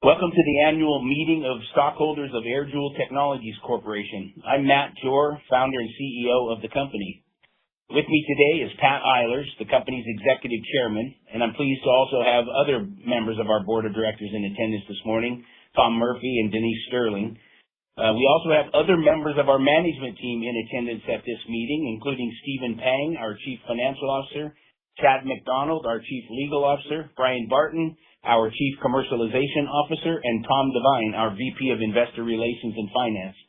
Welcome to the Annual Meeting of Stockholders of AirJoule Technologies Corporation. I'm Matt Jor, founder and CEO of the company. With me today is Pat Eilers, the company's Executive Chairman, and I'm pleased to also have other members of our Board of Directors in attendance this morning, Tom Murphy and Denise Sterling. We also have other members of our management team in attendance at this meeting, including Stephen Pang, our Chief Financial Officer, Chad McDonald, our Chief Legal Officer, Brian Barton, our Chief Commercialization Officer, and Tom Devine, our VP of Investor Relations and Finance.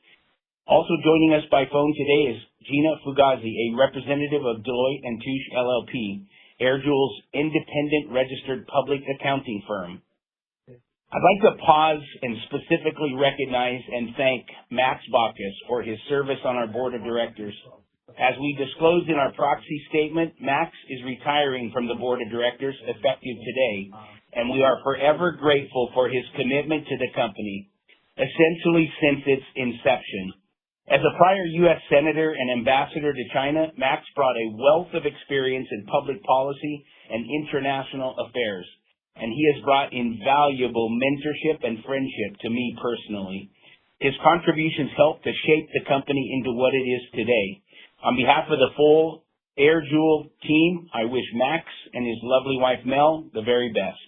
Also joining us by phone today is Gina Fugazi, a representative of Deloitte & Touche LLP, AirJoule's independent registered public accounting firm. I'd like to pause and specifically recognize and thank Max Baucus for his service on our Board of Directors. As we disclosed in our proxy statement, Max is retiring from the Board of Directors effective today, and we are forever grateful for his commitment to the company, essentially since its inception. As a prior U.S. Senator and Ambassador to China, Max brought a wealth of experience in public policy and international affairs, and he has brought invaluable mentorship and friendship to me personally. His contributions helped to shape the company into what it is today. On behalf of the full AirJoule team, I wish Max and his lovely wife Mel the very best.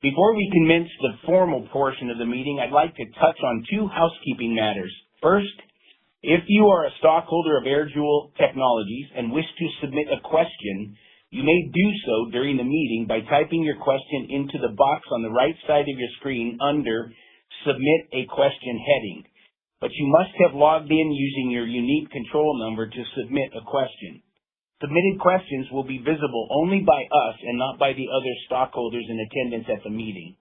Before we commence the formal portion of the meeting, I'd like to touch on two housekeeping matters. First, if you are a stockholder of AirJoule Technologies and wish to submit a question, you may do so during the meeting by typing your question into the box on the right side of your screen under Submit a Question heading. But you must have logged in using your unique control number to submit a question. Submitted questions will be visible only by us and not by the other stockholders in attendance at the meeting.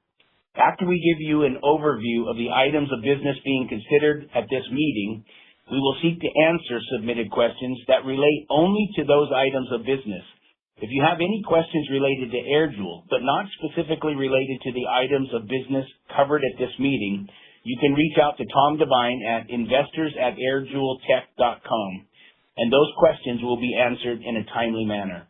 After we give you an overview of the items of business being considered at this meeting, we will seek to answer submitted questions that relate only to those items of business. If you have any questions related to AirJoule, but not specifically related to the items of business covered at this meeting, you can reach out to Tom Devine at investors@airjouletech.com. and those questions will be answered in a timely manner.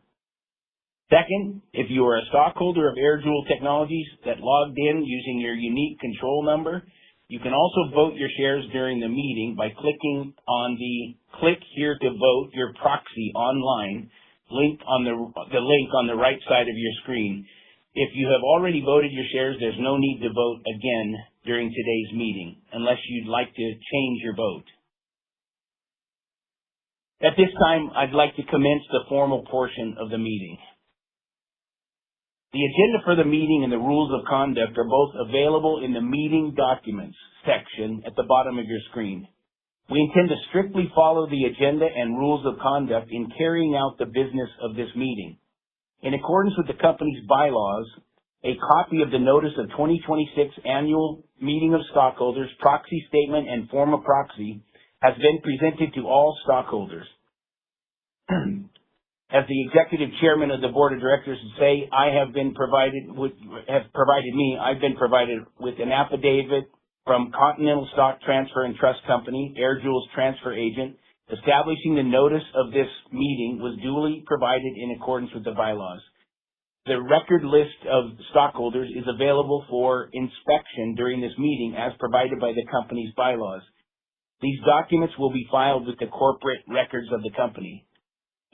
Second, if you are a stockholder of AirJoule Technologies that logged in using your unique control number, you can also vote your shares during the meeting by clicking on the Click Here to Vote Your Proxy Online link on the link on the right side of your screen. If you have already voted your shares, there's no need to vote again during today's meeting, unless you'd like to change your vote. At this time, I'd like to commence the formal portion of the meeting. The agenda for the meeting and the rules of conduct are both available in the Meeting Documents section at the bottom of your screen. We intend to strictly follow the agenda and rules of conduct in carrying out the business of this meeting. In accordance with the company's bylaws, a copy of the Notice of 2026 Annual Meeting of Stockholders, Proxy Statement, and Form of Proxy has been presented to all stockholders. As the Executive Chairman of the Board of Directors say, I've been provided with an affidavit from Continental Stock Transfer and Trust Company, AirJoule's transfer agent, establishing the notice of this meeting was duly provided in accordance with the bylaws. The record list of stockholders is available for inspection during this meeting as provided by the company's bylaws. These documents will be filed with the corporate records of the company.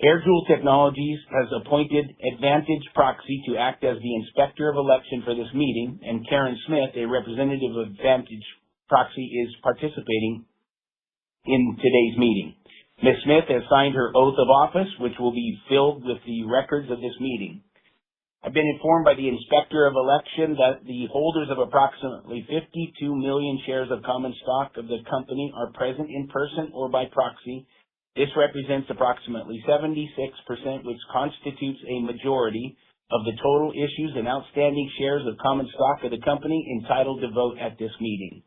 AirJoule Technologies has appointed Advantage Proxy to act as the Inspector of Election for this meeting, and Karen Smith, a representative of Advantage Proxy, is participating in today's meeting. Ms. Smith has signed her oath of office, which will be filed with the records of this meeting. I've been informed by the Inspector of Election that the holders of approximately 52 million shares of common stock of the company are present in person or by proxy. This represents approximately 76%, which constitutes a majority of the total issues and outstanding shares of common stock of the company entitled to vote at this meeting.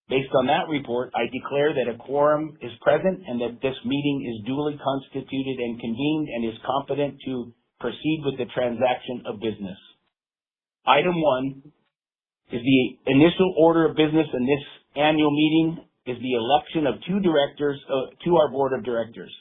Based on that report, I declare that a quorum is present and that this meeting is duly constituted and convened and is competent to proceed with the transaction of business. Item 1 is the initial order of business in this annual meeting is the election of two directors to our Board of Directors.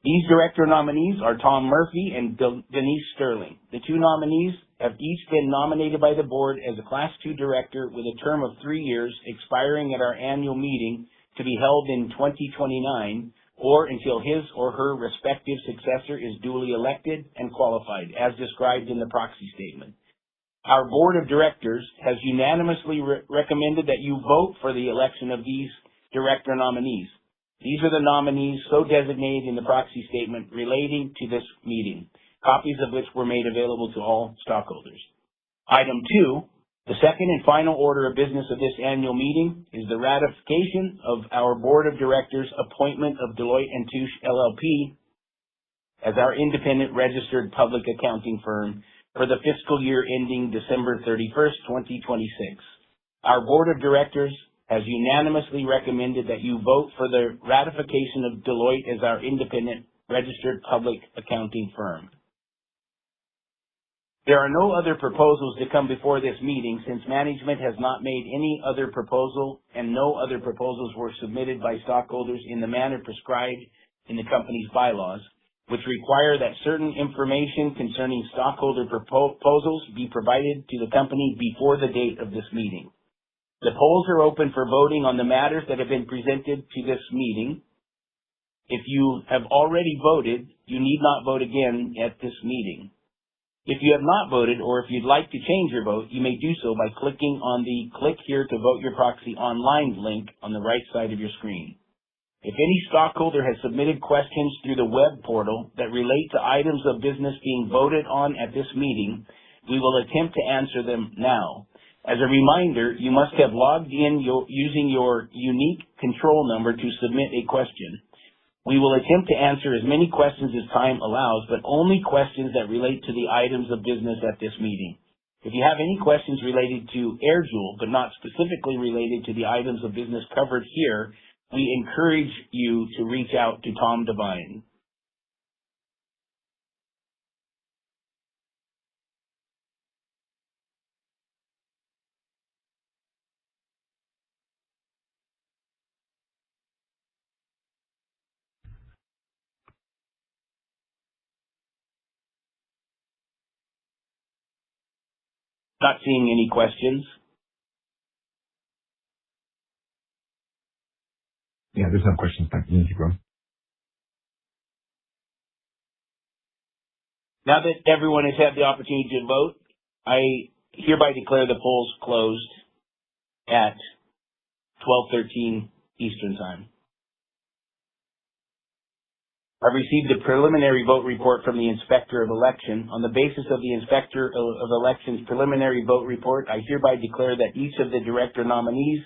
These director nominees are Tom Murphy and Denise Sterling. The two nominees have each been nominated by the board as a Class II director with a term of 3 years expiring at our annual meeting to be held in 2029 or until his or her respective successor is duly elected and qualified, as described in the proxy statement. Our board of directors has unanimously recommended that you vote for the election of these director nominees. These are the nominees so designated in the proxy statement relating to this meeting, copies of which were made available to all stockholders. Item 2, the second and final order of business of this annual meeting is the ratification of our board of directors' appointment of Deloitte & Touche LLP as our independent registered public accounting firm for the fiscal year ending December 31st, 2026. Our board of directors has unanimously recommended that you vote for the ratification of Deloitte as our independent registered public accounting firm. There are no other proposals to come before this meeting since management has not made any other proposal and no other proposals were submitted by stockholders in the manner prescribed in the company's bylaws, which require that certain information concerning stockholder proposals be provided to the company before the date of this meeting. The polls are open for voting on the matters that have been presented to this meeting. If you have already voted, you need not vote again at this meeting. If you have not voted or if you'd like to change your vote, you may do so by clicking on the Click Here to Vote Your Proxy Online link on the right side of your screen. If any stockholder has submitted questions through the web portal that relate to items of business being voted on at this meeting, we will attempt to answer them now. As a reminder, you must have logged in using your unique control number to submit a question. We will attempt to answer as many questions as time allows, but only questions that relate to the items of business at this meeting. If you have any questions related to AirJoule, but not specifically related to the items of business covered here, we encourage you to reach out to Tom Devine. Not seeing any questions. Yeah, there's no questions. Thank you, bro. Now that everyone has had the opportunity to vote, I hereby declare the polls closed at 12:13 Eastern Time. I received a preliminary vote report from the Inspector of Election. On the basis of the Inspector of Election's preliminary vote report, I hereby declare that each of the director nominees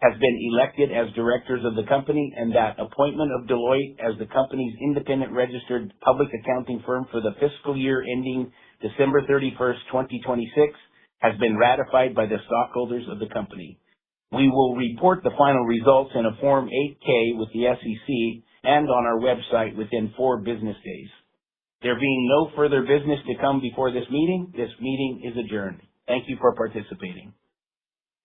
has been elected as directors of the company and that appointment of Deloitte as the company's independent registered public accounting firm for the fiscal year ending December 31st, 2026 has been ratified by the stockholders of the company. We will report the final results in a Form 8-K with the SEC and on our website within 4 business days. There being no further business to come before this meeting is adjourned. Thank you for participating.